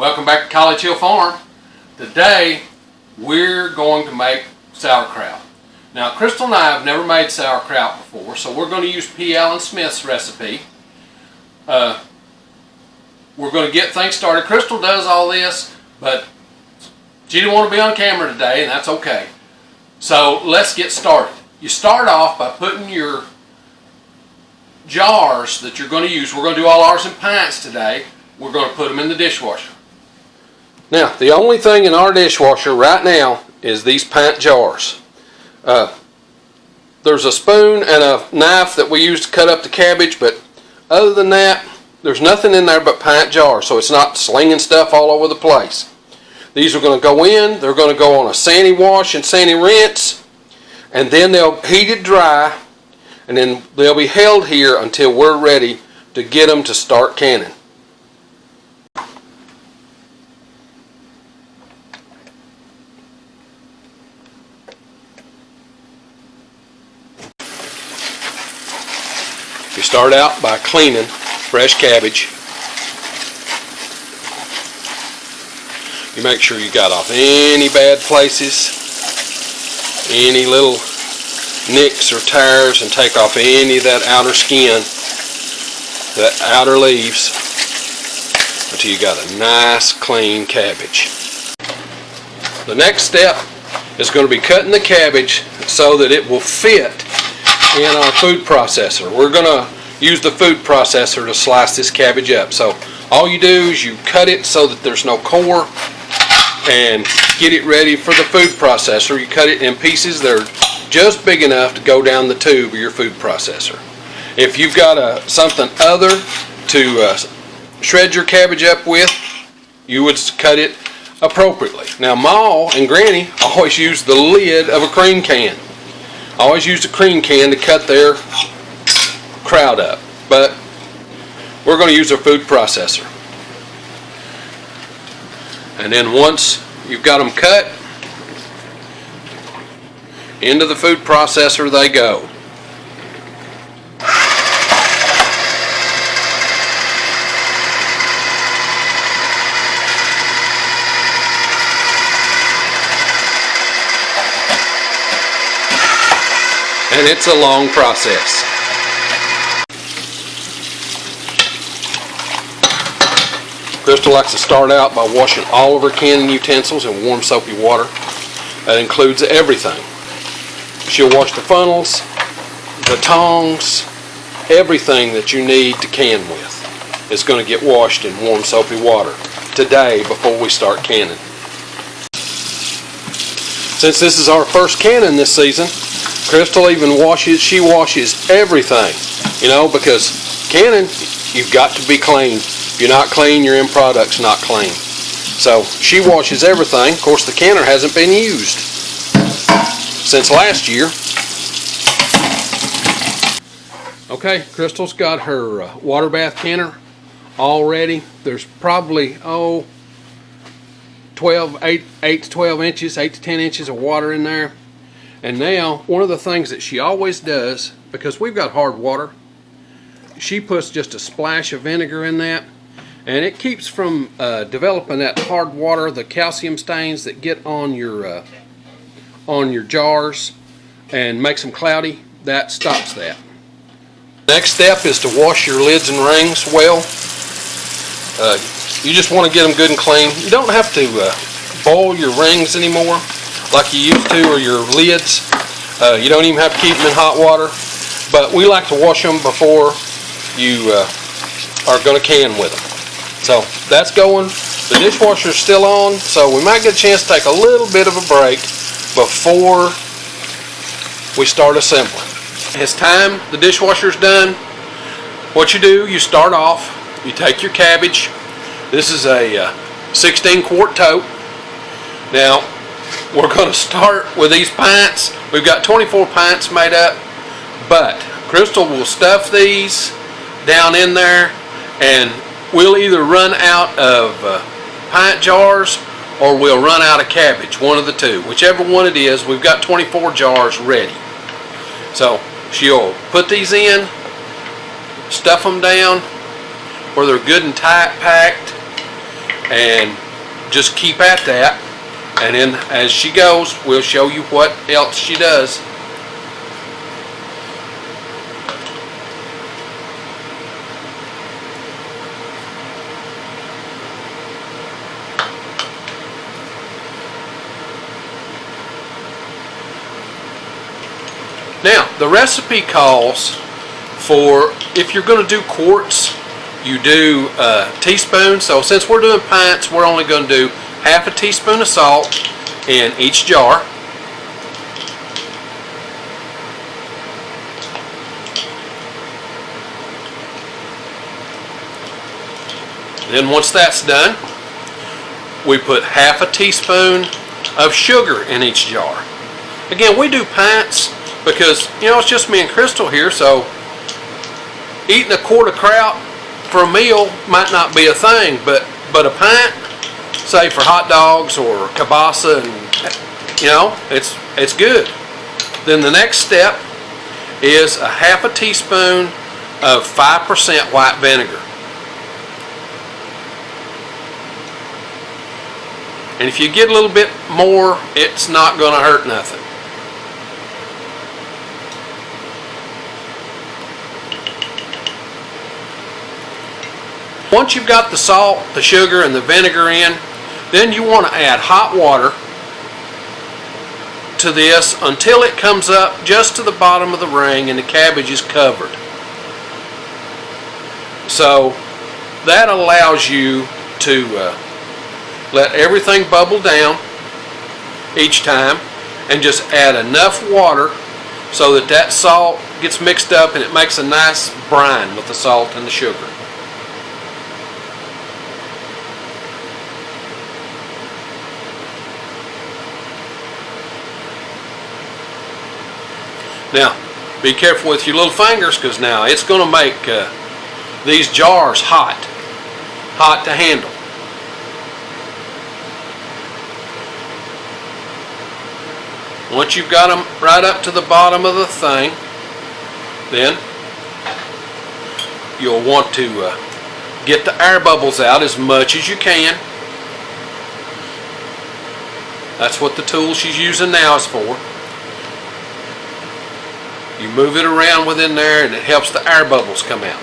Welcome back to College Hill Farm. Today we're going to make sauerkraut. Now Crystal and I have never made sauerkraut before, so we're going to use P. Allen Smith's recipe. We're going to get things started. Crystal does all this, but she didn't want to be on camera today, and that's okay. So let's get started. You start off by putting your jars that you're going to use. We're going to do all ours in pints today. We're going to put them in the dishwasher. Now, the only thing in our dishwasher right now is these pint jars. There's a spoon and a knife that we use to cut up the cabbage, but other than that, there's nothing in there but pint jars, so it's not slinging stuff all over the place. These are going to go in. They're going to go on a sani wash and sani rinse, and then they'll heated dry, and then they'll be held here until we're ready to get them to start canning. You start out by cleaning fresh cabbage. You make sure you got off any bad places, any little nicks or tears, and take off any of that outer skin, that outer leaves, until you got a nice clean cabbage. The next step is going to be cutting the cabbage so that it will fit in our food processor. We're going to use the food processor to slice this cabbage up. So all you do is you cut it so that there's no core and get it ready for the food processor. You cut it in pieces that are just big enough to go down the tube of your food processor. If you've got something other to shred your cabbage up with, you would cut it appropriately. Now Ma and Granny always use the lid of a cream can. Always use the cream can to cut their kraut up, but we're going to use our food processor. And then once you've got them cut, into the food processor they go. And it's a long process. Crystal likes to start out by washing all of her canning utensils in warm soapy water. That includes everything. She'll wash the funnels, the tongs, everything that you need to can with is going to get washed in warm soapy water today before we start canning. Since this is our first canning this season, Crystal even washes everything, because canning, you've got to be clean. If you're not clean, your end product's not clean. So she washes everything. Of course, the canner hasn't been used since last year. Okay, Crystal's got her water bath canner all ready. There's probably 8 to 12 inches, 8 to 10 inches of water in there. And now, one of the things that she always does, because we've got hard water, she puts just a splash of vinegar in that, and it keeps from developing that hard water, the calcium stains that get on your jars and makes them cloudy. That stops that. Next step is to wash your lids and rings well. You just want to get them good and clean. You don't have to boil your rings anymore like you used to, or your lids. You don't even have to keep them in hot water, but we like to wash them before you are going to can with them. So that's going. The dishwasher's still on, so we might get a chance to take a little bit of a break before we start assembling. It's time. The dishwasher's done. What you do, you start off, you take your cabbage. This is a 16-quart tote. Now, we're going to start with these pints. We've got 24 pints made up, but Crystal will stuff these down in there, and we'll either run out of pint jars or we'll run out of cabbage, one of the two. Whichever one it is, we've got 24 jars ready. So she'll put these in, stuff them down where they're good and tight packed, and just keep at that. And then as she goes, we'll show you what else she does. Now, the recipe calls for, if you're going to do quarts, you do a teaspoon. So since we're doing pints, we're only going to do half a teaspoon of salt in each jar. Then once that's done, we put half a teaspoon of sugar in each jar. Again, we do pints because, you know, it's just me and Crystal here, so eating a quart of kraut for a meal might not be a thing, but a pint, say for hot dogs or kielbasa, and you know, it's good. Then the next step is a half a teaspoon of 5% white vinegar. And if you get a little bit more, it's not going to hurt nothing. Once you've got the salt, the sugar, and the vinegar in, then you want to add hot water to this until it comes up just to the bottom of the ring and the cabbage is covered. So that allows you to let everything bubble down each time and just add enough water so that that salt gets mixed up and it makes a nice brine with the salt and the sugar. Now, be careful with your little fingers, because now it's going to make these jars hot to handle. Once you've got them right up to the bottom of the thing, then you'll want to get the air bubbles out as much as you can. That's what the tool she's using now is for. You move it around within there and it helps the air bubbles come out.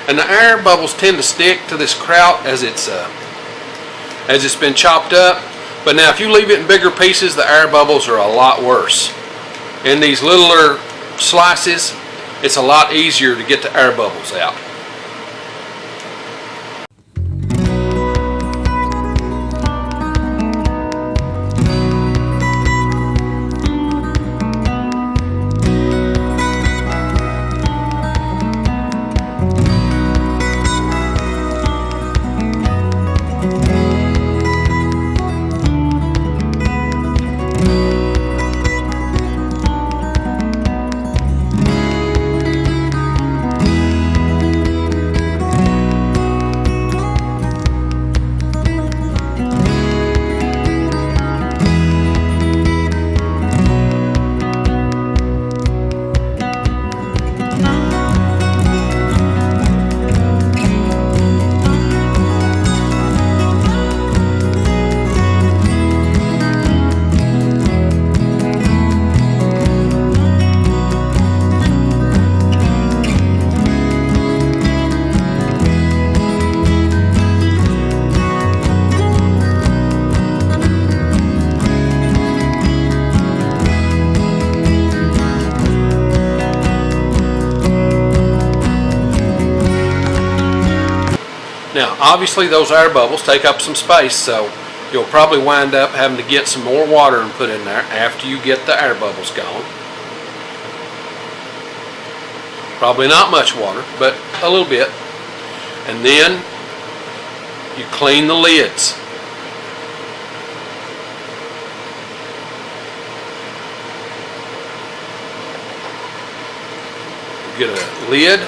And the air bubbles tend to stick to this kraut as it's been chopped up. But now if you leave it in bigger pieces, the air bubbles are a lot worse. In these littler slices, it's a lot easier to get the air bubbles out. Now, obviously those air bubbles take up some space, so you'll probably wind up having to get some more water and put in there after you get the air bubbles gone. Probably not much water, but a little bit. And then you clean the lids. You get a lid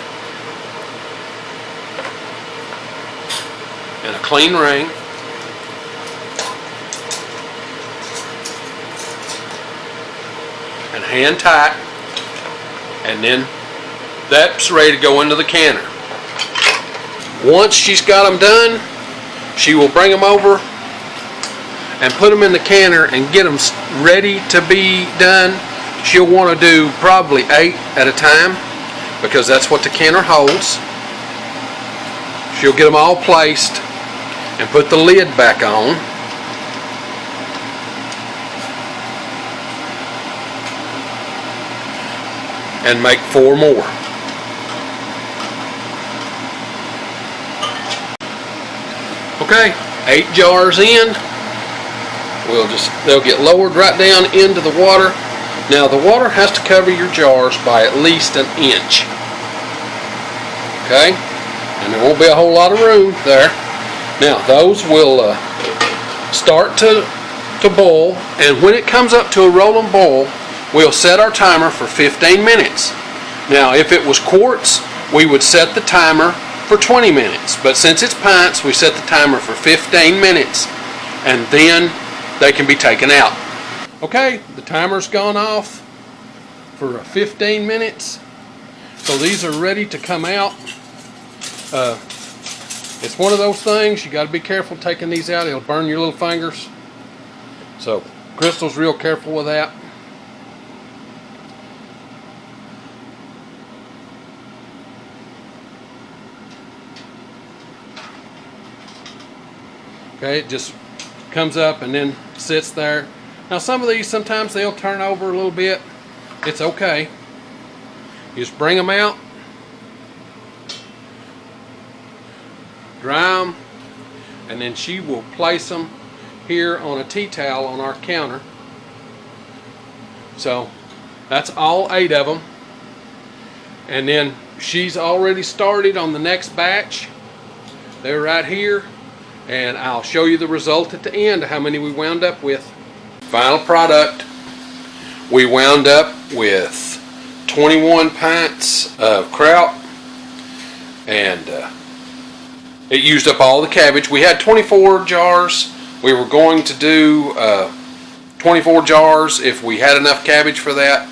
and a clean ring. And hand tight, and then that's ready to go into the canner. Once she's got them done, she will bring them over and put them in the canner and get them ready to be done. She'll want to do probably 8 at a time because that's what the canner holds. She'll get them all placed and put the lid back on. And make 4 more. Okay, 8 jars in. They'll get lowered right down into the water. Now the water has to cover your jars by at least 1 inch. Okay, and there won't be a whole lot of room there. Now those will start to boil, and when it comes up to a rolling boil, we'll set our timer for 15 minutes. Now if it was quarts, we would set the timer for 20 minutes, but since it's pints, we set the timer for 15 minutes, and then they can be taken out. Okay, the timer's gone off for 15 minutes, so these are ready to come out. It's one of those things, you got to be careful taking these out. It'll burn your little fingers. So Crystal's real careful with that. Okay, it just comes up and then sits there. Now some of these, sometimes they'll turn over a little bit. It's okay. You just bring them out, dry them, and then she will place them here on a tea towel on our counter. So that's all 8 of them. And then she's already started on the next batch. They're right here. And I'll show you the result at the end of how many we wound up with. Final product, we wound up with 21 pints of kraut, and it used up all the cabbage. We had 24 jars. We were going to do 24 jars if we had enough cabbage for that,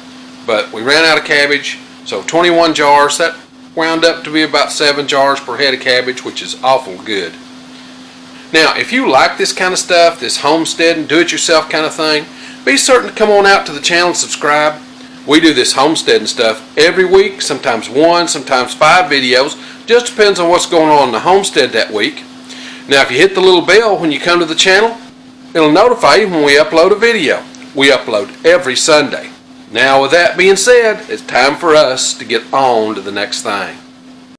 but we ran out of cabbage, so 21 jars. That wound up to be about 7 jars per head of cabbage, which is awful good. Now, if you like this kind of stuff, this homestead and do-it-yourself kind of thing, be certain to come on out to the channel and subscribe. We do this homestead and stuff every week, sometimes 1, sometimes 5 videos. Just depends on what's going on in the homestead that week. Now, if you hit the little bell when you come to the channel, it'll notify you when we upload a video. We upload every Sunday. Now, with that being said, it's time for us to get on to the next thing.